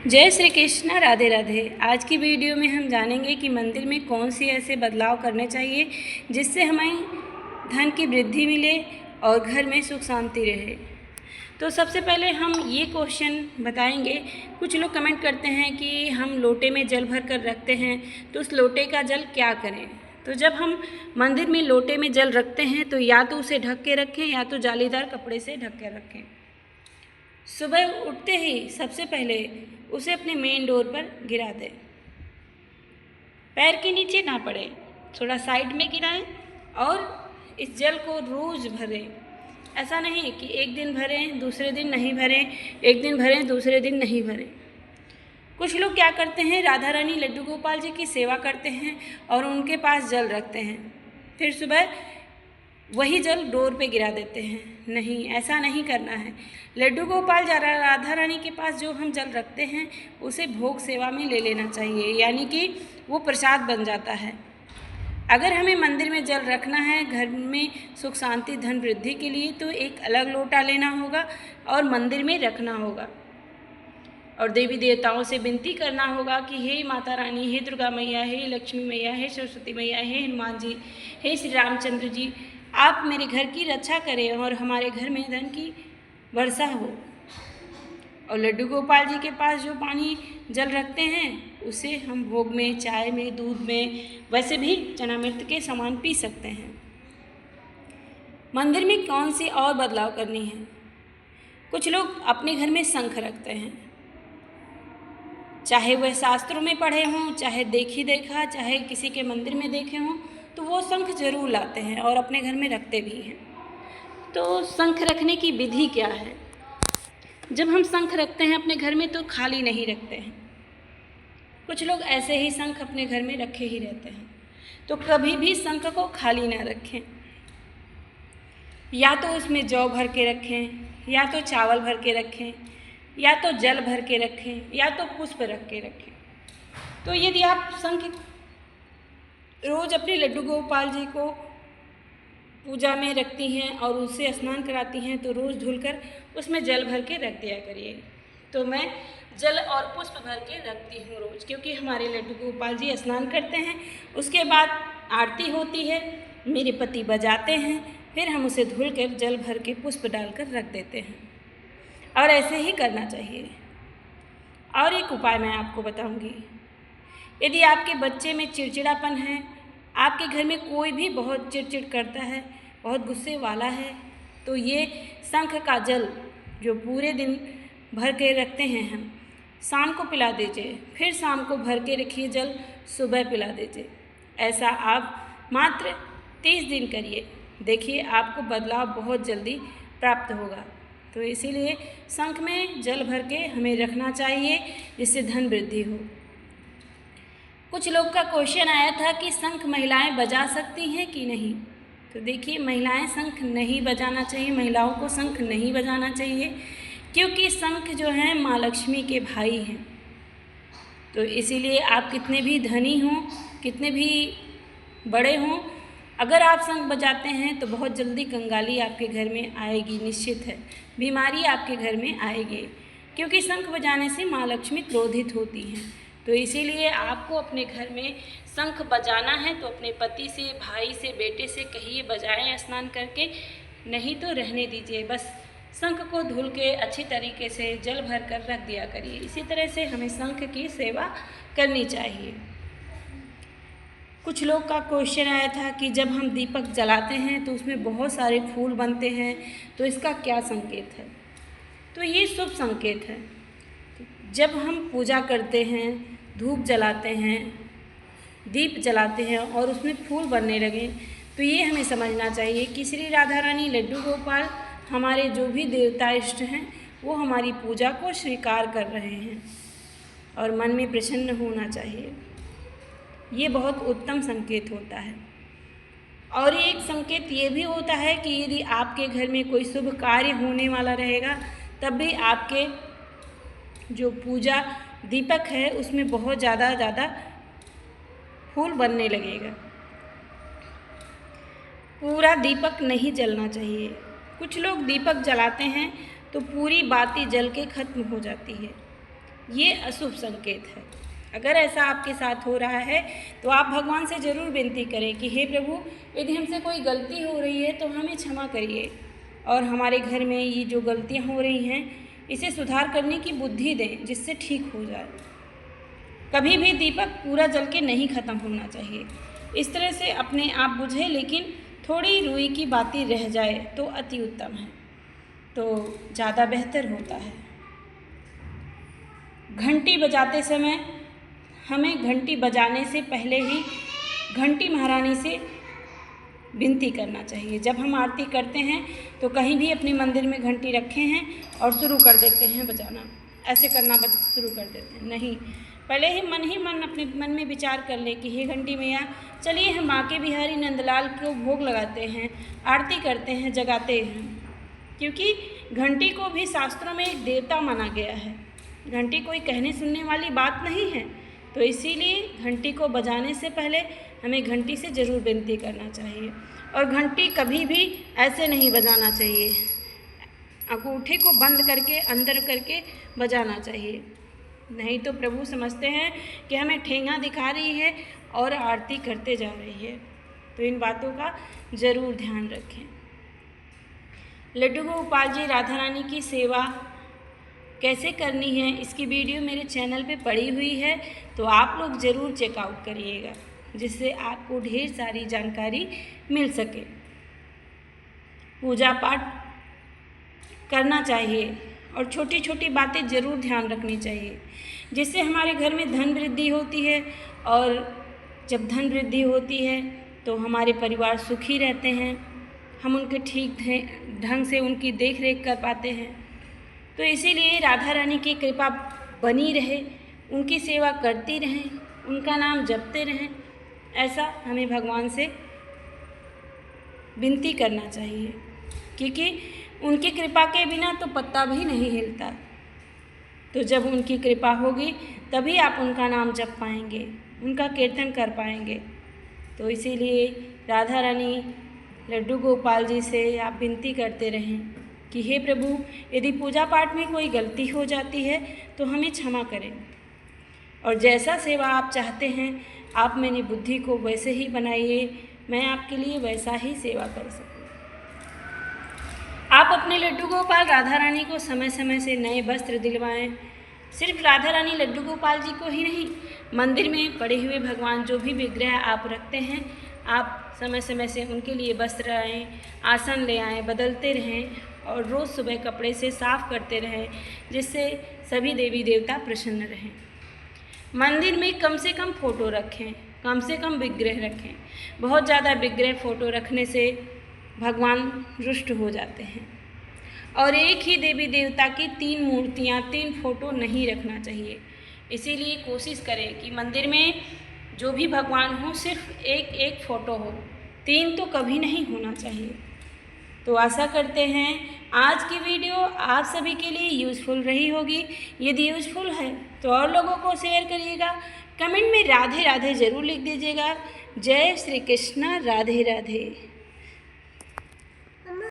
जय श्री कृष्ण, राधे राधे। आज की वीडियो में हम जानेंगे कि मंदिर में कौन सी ऐसे बदलाव करने चाहिए जिससे हमें धन की वृद्धि मिले और घर में सुख शांति रहे। तो सबसे पहले हम ये क्वेश्चन बताएंगे। कुछ लोग कमेंट करते हैं कि हम लोटे में जल भर कर रखते हैं, तो उस लोटे का जल क्या करें। तो जब हम मंदिर में लोटे में जल रखते हैं तो या तो उसे ढक के रखें या तो जालीदार कपड़े से ढक के रखें। सुबह उठते ही सबसे पहले उसे अपने मेन डोर पर गिरा दें। पैर के नीचे ना पड़े, थोड़ा साइड में गिराएं और इस जल को रोज़ भरें। ऐसा नहीं कि एक दिन भरें दूसरे दिन नहीं भरें, एक दिन भरें दूसरे दिन नहीं भरें। कुछ लोग क्या करते हैं, राधा रानी लड्डू गोपाल जी की सेवा करते हैं और उनके पास जल रखते हैं, फिर सुबह वही जल डोर पे गिरा देते हैं। नहीं, ऐसा नहीं करना है। लड्डू गोपाल राधा रानी के पास जो हम जल रखते हैं उसे भोग सेवा में ले लेना चाहिए, यानी कि वो प्रसाद बन जाता है। अगर हमें मंदिर में जल रखना है घर में सुख शांति धन वृद्धि के लिए, तो एक अलग लोटा लेना होगा और मंदिर में रखना होगा और देवी देवताओं से विनती करना होगा कि हे माता रानी, हे दुर्गा मैया, हे लक्ष्मी मैया, हे सरस्वती मैया, हे हनुमान जी, हे श्री रामचंद्र जी, आप मेरे घर की रक्षा करें और हमारे घर में धन की वर्षा हो। और लड्डू गोपाल जी के पास जो पानी जल रखते हैं उसे हम भोग में, चाय में, दूध में, वैसे भी चनामृत के समान पी सकते हैं। मंदिर में कौन सी और बदलाव करनी है। कुछ लोग अपने घर में शंख रखते हैं, चाहे वह शास्त्रों में पढ़े हों, चाहे देखी देखा, चाहे किसी के मंदिर में देखे हों, तो वो शंख जरूर लाते हैं और अपने घर में रखते भी हैं। तो शंख रखने की विधि क्या है। जब हम शंख रखते हैं अपने घर में तो खाली नहीं रखते हैं। कुछ लोग ऐसे ही शंख अपने घर में रखे ही रहते हैं, तो कभी भी शंख को खाली ना रखें। या तो उसमें जौ भर के रखें, या तो चावल भर के रखें, या तो जल भर के रखें, या तो पुष्प रख के रखें। तो यदि आप शंख रोज़ अपने लड्डू गोपाल जी को पूजा में रखती हैं और उससे स्नान कराती हैं, तो रोज़ धुलकर उसमें जल भर के रख दिया करिए। तो मैं जल और पुष्प भर के रखती हूँ रोज़, क्योंकि हमारे लड्डू गोपाल जी स्नान करते हैं, उसके बाद आरती होती है, मेरे पति बजाते हैं, फिर हम उसे धुलकर जल भर के पुष्प डालकर रख देते हैं। और ऐसे ही करना चाहिए। और एक उपाय मैं आपको बताऊंगी। यदि आपके बच्चे में चिड़चिड़ापन है, आपके घर में कोई भी बहुत चिड़चिड़ करता है, बहुत गुस्से वाला है, तो ये शंख का जल जो पूरे दिन भर के रखते हैं हम, शाम को पिला दीजिए, फिर शाम को भर के रखिए जल, सुबह पिला दीजिए। ऐसा आप मात्र 30 दिन करिए, देखिए आपको बदलाव बहुत जल्दी प्राप्त होगा। तो इसीलिए शंख में जल भर के हमें रखना चाहिए, जिससे धन वृद्धि हो। कुछ लोग का क्वेश्चन आया था कि शंख महिलाएं बजा सकती हैं कि नहीं। तो देखिए, महिलाएं शंख नहीं बजाना चाहिए, महिलाओं को शंख नहीं बजाना चाहिए, क्योंकि शंख जो हैं माँ लक्ष्मी के भाई हैं। तो इसीलिए आप कितने भी धनी हों, कितने भी बड़े हों, अगर आप शंख बजाते हैं तो बहुत जल्दी कंगाली आपके घर में आएगी, निश्चित है। बीमारी आपके घर में आएगी, क्योंकि शंख बजाने से माँ लक्ष्मी क्रोधित होती हैं। तो इसीलिए आपको अपने घर में शंख बजाना है तो अपने पति से, भाई से, बेटे से कहिए बजाएं स्नान करके, नहीं तो रहने दीजिए। बस शंख को धुल के अच्छी तरीके से जल भर कर रख दिया करिए। इसी तरह से हमें शंख की सेवा करनी चाहिए। कुछ लोग का क्वेश्चन आया था कि जब हम दीपक जलाते हैं तो उसमें बहुत सारे फूल बनते हैं, तो इसका क्या संकेत है। तो ये शुभ संकेत है। जब हम पूजा करते हैं, धूप जलाते हैं, दीप जलाते हैं और उसमें फूल बनने लगे, तो ये हमें समझना चाहिए कि श्री राधा रानी लड्डू गोपाल, हमारे जो भी देवता इष्ट हैं, वो हमारी पूजा को स्वीकार कर रहे हैं और मन में प्रसन्न होना चाहिए। ये बहुत उत्तम संकेत होता है। और एक संकेत ये भी होता है कि यदि आपके घर में कोई शुभ कार्य होने वाला रहेगा, तब भी आपके जो पूजा दीपक है उसमें बहुत ज़्यादा फूल बनने लगेगा। पूरा दीपक नहीं जलना चाहिए। कुछ लोग दीपक जलाते हैं तो पूरी बाती जल के खत्म हो जाती है, ये अशुभ संकेत है। अगर ऐसा आपके साथ हो रहा है तो आप भगवान से ज़रूर विनती करें कि हे प्रभु, यदि हमसे कोई गलती हो रही है तो हमें क्षमा करिए और हमारे घर में ये जो गलतियाँ हो रही हैं इसे सुधार करने की बुद्धि दें, जिससे ठीक हो जाए। कभी भी दीपक पूरा जल के नहीं ख़त्म होना चाहिए। इस तरह से अपने आप बुझे लेकिन थोड़ी रुई की बाती रह जाए तो अति उत्तम है, तो ज़्यादा बेहतर होता है। घंटी बजाते समय हमें घंटी बजाने से पहले ही घंटी महारानी से विनती करना चाहिए। जब हम आरती करते हैं तो कहीं भी अपने मंदिर में घंटी रखे हैं और शुरू कर देते हैं बजाना, ऐसे करना शुरू कर देते हैं। नहीं, पहले ही मन अपने मन में विचार कर ले कि हे घंटी मैया, चलिए हम आके बिहारी नंदलाल को भोग लगाते हैं, आरती करते हैं, जगाते हैं। क्योंकि घंटी को भी शास्त्रों में एक देवता माना गया है। घंटी कोई कहने सुनने वाली बात नहीं है, तो इसीलिए घंटी को बजाने से पहले हमें घंटी से ज़रूर विनती करना चाहिए। और घंटी कभी भी ऐसे नहीं बजाना चाहिए, अंगूठे को बंद करके अंदर करके बजाना चाहिए, नहीं तो प्रभु समझते हैं कि हमें ठेंगा दिखा रही है और आरती करते जा रही है। तो इन बातों का ज़रूर ध्यान रखें। लड्डू गोपाल जी राधा रानी की सेवा कैसे करनी है इसकी वीडियो मेरे चैनल पे पड़ी हुई है, तो आप लोग ज़रूर चेकआउट करिएगा, जिससे आपको ढेर सारी जानकारी मिल सके। पूजा पाठ करना चाहिए और छोटी छोटी बातें ज़रूर ध्यान रखनी चाहिए, जिससे हमारे घर में धन वृद्धि होती है। और जब धन वृद्धि होती है तो हमारे परिवार सुखी रहते हैं, हम उनके ठीक ढंग से उनकी देख रेख कर पाते हैं। तो इसीलिए राधा रानी की कृपा बनी रहे, उनकी सेवा करती रहें, उनका नाम जपते रहें, ऐसा हमें भगवान से विनती करना चाहिए। क्योंकि उनकी कृपा के बिना तो पत्ता भी नहीं हिलता। तो जब उनकी कृपा होगी तभी आप उनका नाम जप पाएंगे, उनका कीर्तन कर पाएंगे। तो इसीलिए राधा रानी लड्डू गोपाल जी से आप विनती करते रहें कि हे प्रभु, यदि पूजा पाठ में कोई गलती हो जाती है तो हमें क्षमा करें, और जैसा सेवा आप चाहते हैं आप मेरी बुद्धि को वैसे ही बनाइए, मैं आपके लिए वैसा ही सेवा कर सकूं। आप अपने लड्डू गोपाल राधा रानी को समय समय से नए वस्त्र दिलवाएं। सिर्फ राधा रानी लड्डू गोपाल जी को ही नहीं, मंदिर में पड़े हुए भगवान जो भी विग्रह आप रखते हैं, आप समय समय से उनके लिए वस्त्र आएँ, आसन ले आएँ, बदलते रहें और रोज़ सुबह कपड़े से साफ़ करते रहें, जिससे सभी देवी देवता प्रसन्न रहें। मंदिर में कम से कम फ़ोटो रखें, कम से कम विग्रह रखें। बहुत ज़्यादा विग्रह फ़ोटो रखने से भगवान रुष्ट हो जाते हैं। और एक ही देवी देवता की 3 मूर्तियाँ, 3 फ़ोटो नहीं रखना चाहिए। इसीलिए कोशिश करें कि मंदिर में जो भी भगवान हो सिर्फ एक फ़ोटो हो, 3 तो कभी नहीं होना चाहिए। तो आशा करते हैं आज की वीडियो आप सभी के लिए यूज़फुल रही होगी। यदि यूज़फुल है तो और लोगों को शेयर करिएगा। कमेंट में राधे राधे ज़रूर लिख दीजिएगा। जय श्री कृष्ण, राधे राधे।